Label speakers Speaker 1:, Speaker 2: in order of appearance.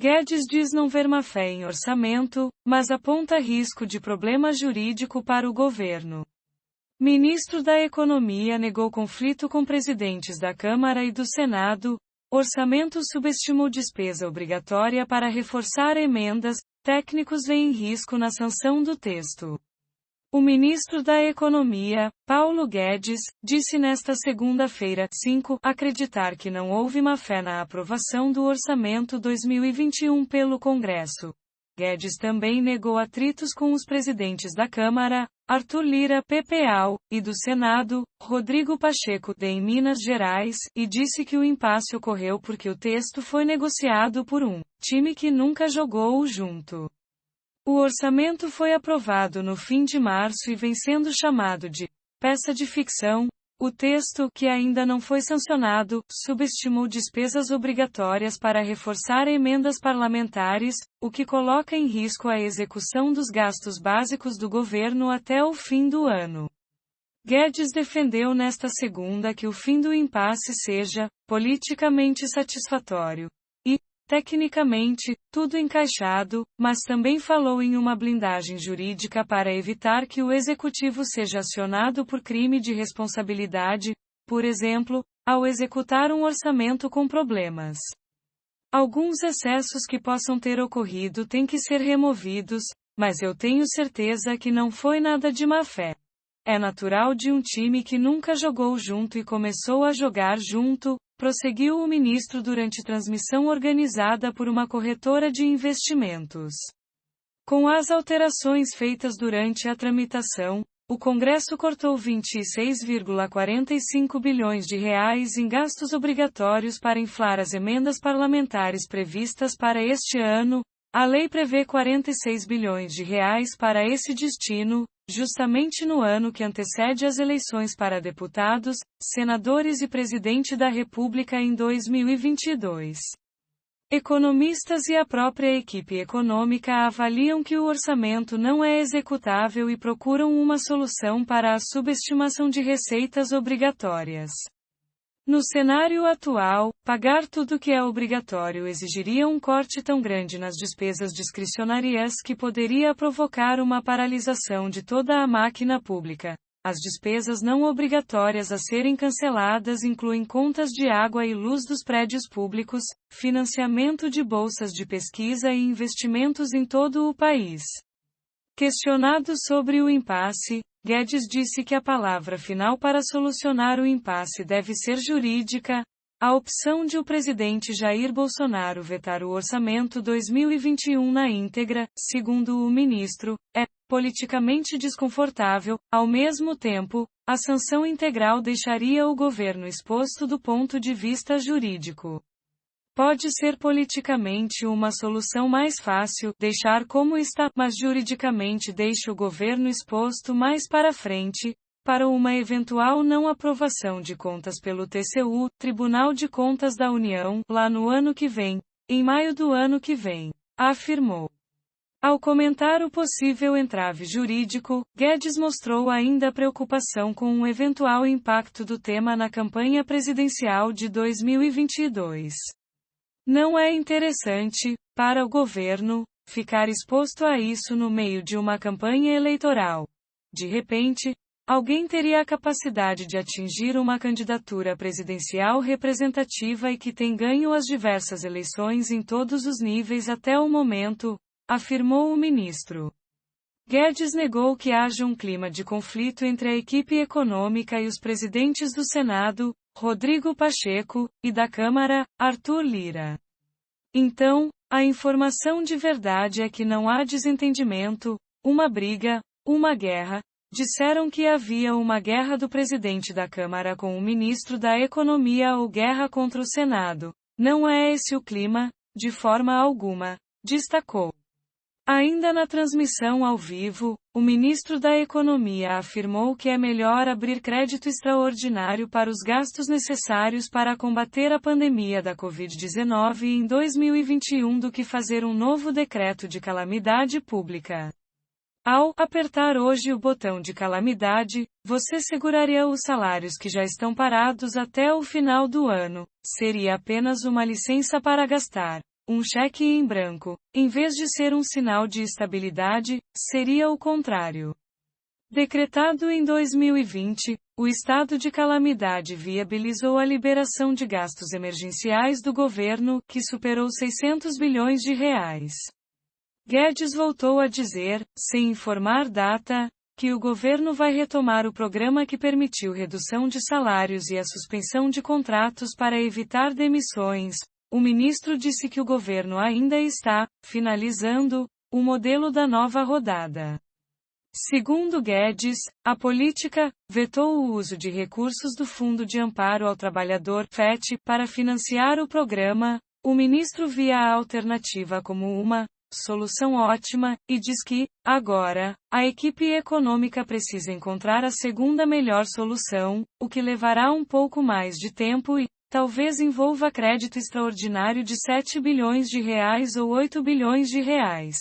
Speaker 1: Guedes diz não ver má fé em orçamento, mas aponta risco de problema jurídico para o governo. Ministro da Economia negou conflito com presidentes da Câmara e do Senado. Orçamento subestimou despesa obrigatória para reforçar emendas. Técnicos veem risco na sanção do texto. O ministro da Economia, Paulo Guedes, disse nesta segunda-feira, 5, acreditar que não houve má-fé na aprovação do orçamento 2021 pelo Congresso. Guedes também negou atritos com os presidentes da Câmara, Arthur Lira, PPAL, e do Senado, Rodrigo Pacheco, em Minas Gerais, e disse que o impasse ocorreu porque o texto foi negociado por um time que nunca jogou junto. O orçamento foi aprovado no fim de março e vem sendo chamado de peça de ficção. O texto, que ainda não foi sancionado, subestimou despesas obrigatórias para reforçar emendas parlamentares, o que coloca em risco a execução dos gastos básicos do governo até o fim do ano. Guedes defendeu nesta segunda que o fim do impasse seja politicamente satisfatório. Tecnicamente, tudo encaixado, mas também falou em uma blindagem jurídica para evitar que o executivo seja acionado por crime de responsabilidade, por exemplo, ao executar um orçamento com problemas. Alguns excessos que possam ter ocorrido têm que ser removidos, mas eu tenho certeza que não foi nada de má fé. É natural de um time que nunca jogou junto e começou a jogar junto, prosseguiu o ministro durante transmissão organizada por uma corretora de investimentos. Com as alterações feitas durante a tramitação, o Congresso cortou 26,45 bilhões de reais em gastos obrigatórios para inflar as emendas parlamentares previstas para este ano. A lei prevê 46 bilhões de reais para esse destino, justamente no ano que antecede as eleições para deputados, senadores e presidente da República em 2022. Economistas e a própria equipe econômica avaliam que o orçamento não é executável e procuram uma solução para a subestimação de receitas obrigatórias. No cenário atual, pagar tudo que é obrigatório exigiria um corte tão grande nas despesas discricionárias que poderia provocar uma paralisação de toda a máquina pública. As despesas não obrigatórias a serem canceladas incluem contas de água e luz dos prédios públicos, financiamento de bolsas de pesquisa e investimentos em todo o país. Questionado sobre o impasse, Guedes disse que a palavra final para solucionar o impasse deve ser jurídica. A opção de o presidente Jair Bolsonaro vetar o orçamento 2021 na íntegra, segundo o ministro, é politicamente desconfortável. Ao mesmo tempo, a sanção integral deixaria o governo exposto do ponto de vista jurídico. Pode ser politicamente uma solução mais fácil, deixar como está, mas juridicamente deixa o governo exposto mais para frente, para uma eventual não aprovação de contas pelo TCU, Tribunal de Contas da União, lá no ano que vem, em maio do ano que vem, afirmou. Ao comentar o possível entrave jurídico, Guedes mostrou ainda preocupação com um eventual impacto do tema na campanha presidencial de 2022. Não é interessante, para o governo, ficar exposto a isso no meio de uma campanha eleitoral. De repente, alguém teria a capacidade de atingir uma candidatura presidencial representativa e que tem ganho as diversas eleições em todos os níveis até o momento, afirmou o ministro. Guedes negou que haja um clima de conflito entre a equipe econômica e os presidentes do Senado, Rodrigo Pacheco, e da Câmara, Arthur Lira. Então, a informação de verdade é que não há desentendimento, uma briga, uma guerra. Disseram que havia uma guerra do presidente da Câmara com o ministro da Economia ou guerra contra o Senado. Não é esse o clima, de forma alguma, destacou. Ainda na transmissão ao vivo, o ministro da Economia afirmou que é melhor abrir crédito extraordinário para os gastos necessários para combater a pandemia da Covid-19 em 2021 do que fazer um novo decreto de calamidade pública. Ao apertar hoje o botão de calamidade, você seguraria os salários que já estão parados até o final do ano. Seria apenas uma licença para gastar. um cheque em branco. Em vez de ser um sinal de estabilidade, seria o contrário. Decretado em 2020, o estado de calamidade viabilizou a liberação de gastos emergenciais do governo, que superou 600 bilhões de reais. Guedes voltou a dizer, sem informar data, que o governo vai retomar o programa que permitiu redução de salários e a suspensão de contratos para evitar demissões. O ministro disse que o governo ainda está finalizando o modelo da nova rodada. Segundo Guedes, a política vetou o uso de recursos do Fundo de Amparo ao Trabalhador (FET) para financiar o programa. O ministro via a alternativa como uma solução ótima, e diz que, agora, a equipe econômica precisa encontrar a segunda melhor solução, o que levará um pouco mais de tempo e, talvez envolva crédito extraordinário de 7 bilhões de reais ou 8 bilhões de reais.